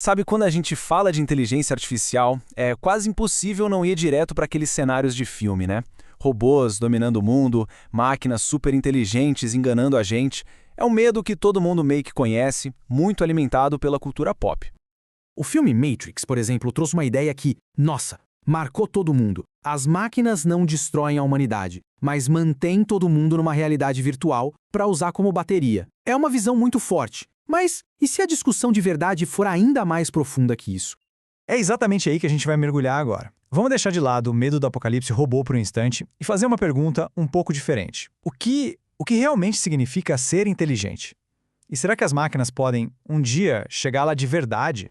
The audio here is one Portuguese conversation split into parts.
Sabe, quando a gente fala de inteligência artificial, é quase impossível não ir direto para aqueles cenários de filme, né? Robôs dominando o mundo, máquinas super inteligentes enganando a gente. É um medo que todo mundo meio que conhece, muito alimentado pela cultura pop. O filme Matrix, por exemplo, trouxe uma ideia que, nossa, marcou todo mundo. As máquinas não destroem a humanidade, mas mantêm todo mundo numa realidade virtual para usar como bateria. É uma visão muito forte. Mas e se a discussão de verdade for ainda mais profunda que isso? É exatamente aí que a gente vai mergulhar agora. Vamos deixar de lado o medo do apocalipse robô por um instante e fazer uma pergunta um pouco diferente. O que realmente significa ser inteligente? E será que as máquinas podem, um dia, chegar lá de verdade?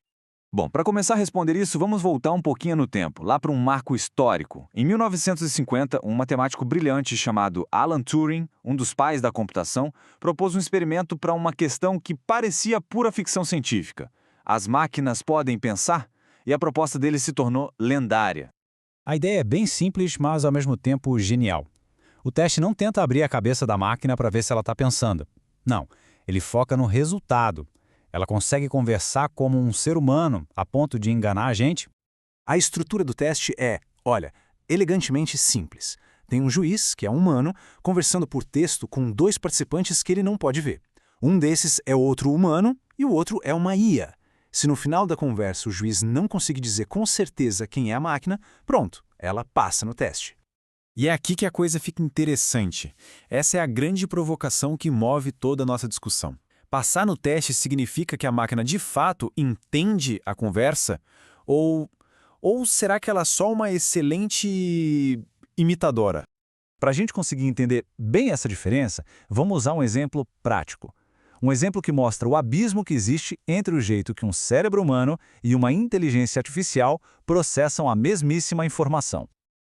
Bom, para começar a responder isso, vamos voltar um pouquinho no tempo, lá para um marco histórico. Em 1950, um matemático brilhante chamado Alan Turing, um dos pais da computação, propôs um experimento para uma questão que parecia pura ficção científica. As máquinas podem pensar? E a proposta dele se tornou lendária. A ideia é bem simples, mas ao mesmo tempo genial. O teste não tenta abrir a cabeça da máquina para ver se ela está pensando. Não, ele foca no resultado. Ela consegue conversar como um ser humano, a ponto de enganar a gente? A estrutura do teste é, olha, elegantemente simples. Tem um juiz, que é um humano, conversando por texto com dois participantes que ele não pode ver. Um desses é outro humano e o outro é uma IA. Se no final da conversa o juiz não conseguir dizer com certeza quem é a máquina, pronto, ela passa no teste. E é aqui que a coisa fica interessante. Essa é a grande provocação que move toda a nossa discussão. Passar no teste significa que a máquina de fato entende a conversa? Ou será que ela é só uma excelente imitadora? Para a gente conseguir entender bem essa diferença, vamos usar um exemplo prático. Um exemplo que mostra o abismo que existe entre o jeito que um cérebro humano e uma inteligência artificial processam a mesmíssima informação.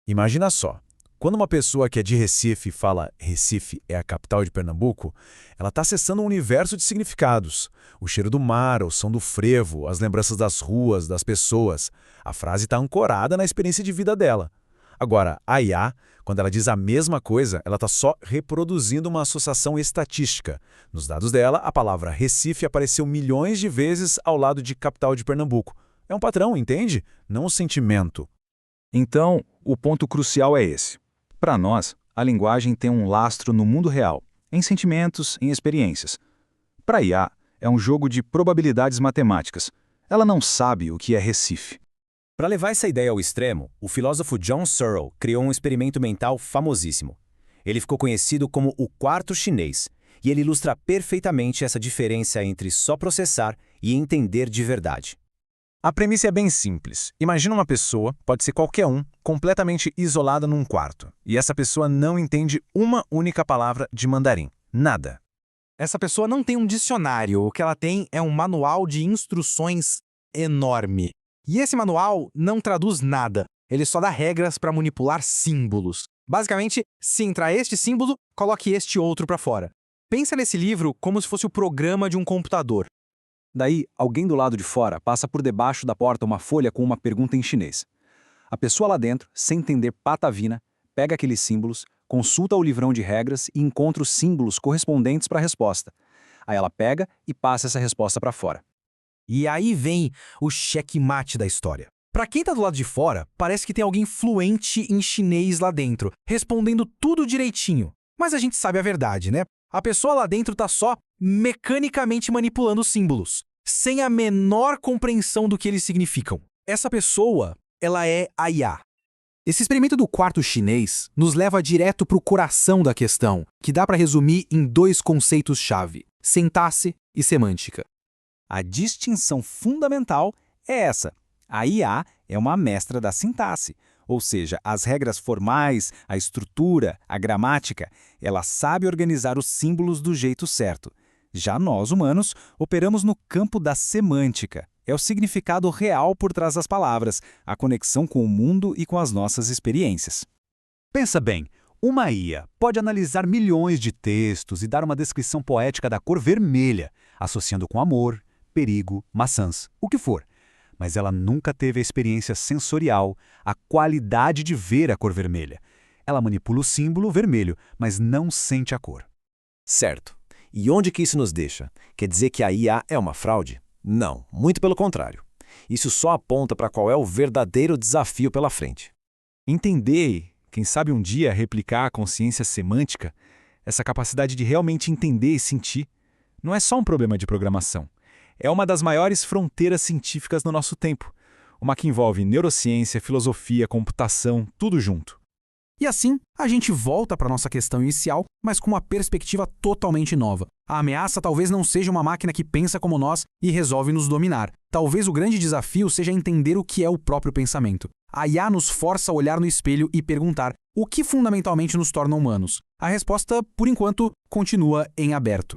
Imagina só. Quando uma pessoa que é de Recife fala Recife é a capital de Pernambuco, ela está acessando um universo de significados. O cheiro do mar, o som do frevo, as lembranças das ruas, das pessoas. A frase está ancorada na experiência de vida dela. Agora, a IA, quando ela diz a mesma coisa, ela está só reproduzindo uma associação estatística. Nos dados dela, a palavra Recife apareceu milhões de vezes ao lado de capital de Pernambuco. É um padrão, entende? Não um sentimento. Então, o ponto crucial é esse. Para nós, a linguagem tem um lastro no mundo real, em sentimentos, em experiências. Para a IA, é um jogo de probabilidades matemáticas. Ela não sabe o que é Recife. Para levar essa ideia ao extremo, o filósofo John Searle criou um experimento mental famosíssimo. Ele ficou conhecido como o quarto chinês, e ele ilustra perfeitamente essa diferença entre só processar e entender de verdade. A premissa é bem simples. Imagina uma pessoa, pode ser qualquer um, completamente isolada num quarto. E essa pessoa não entende uma única palavra de mandarim. Nada. Essa pessoa não tem um dicionário, o que ela tem é um manual de instruções enorme. E esse manual não traduz nada, ele só dá regras para manipular símbolos. Basicamente, se entrar este símbolo, coloque este outro para fora. Pensa nesse livro como se fosse o programa de um computador. Daí, alguém do lado de fora passa por debaixo da porta uma folha com uma pergunta em chinês. A pessoa lá dentro, sem entender patavina, pega aqueles símbolos, consulta o livrão de regras e encontra os símbolos correspondentes para a resposta. Aí ela pega e passa essa resposta para fora. E aí vem o checkmate da história. Para quem tá do lado de fora, parece que tem alguém fluente em chinês lá dentro, respondendo tudo direitinho. Mas a gente sabe a verdade, né? A pessoa lá dentro tá só mecanicamente manipulando os símbolos, sem a menor compreensão do que eles significam. Essa pessoa, ela é a IA. Esse experimento do quarto chinês nos leva direto para o coração da questão, que dá para resumir em dois conceitos-chave: sintaxe e semântica. A distinção fundamental é essa. A IA é uma mestra da sintaxe, ou seja, as regras formais, a estrutura, a gramática, ela sabe organizar os símbolos do jeito certo. Já nós, humanos, operamos no campo da semântica. É o significado real por trás das palavras, a conexão com o mundo e com as nossas experiências. Pensa bem, uma IA pode analisar milhões de textos e dar uma descrição poética da cor vermelha, associando com amor, perigo, maçãs, o que for. Mas ela nunca teve a experiência sensorial, a qualidade de ver a cor vermelha. Ela manipula o símbolo vermelho, mas não sente a cor. Certo. E onde que isso nos deixa? Quer dizer que a IA é uma fraude? Não, muito pelo contrário. Isso só aponta para qual é o verdadeiro desafio pela frente. Entender e, quem sabe um dia, replicar a consciência semântica, essa capacidade de realmente entender e sentir, não é só um problema de programação. É uma das maiores fronteiras científicas no nosso tempo. Uma que envolve neurociência, filosofia, computação, tudo junto. E assim, a gente volta para nossa questão inicial, mas com uma perspectiva totalmente nova. A ameaça talvez não seja uma máquina que pensa como nós e resolve nos dominar. Talvez o grande desafio seja entender o que é o próprio pensamento. A IA nos força a olhar no espelho e perguntar o que fundamentalmente nos torna humanos. A resposta, por enquanto, continua em aberto.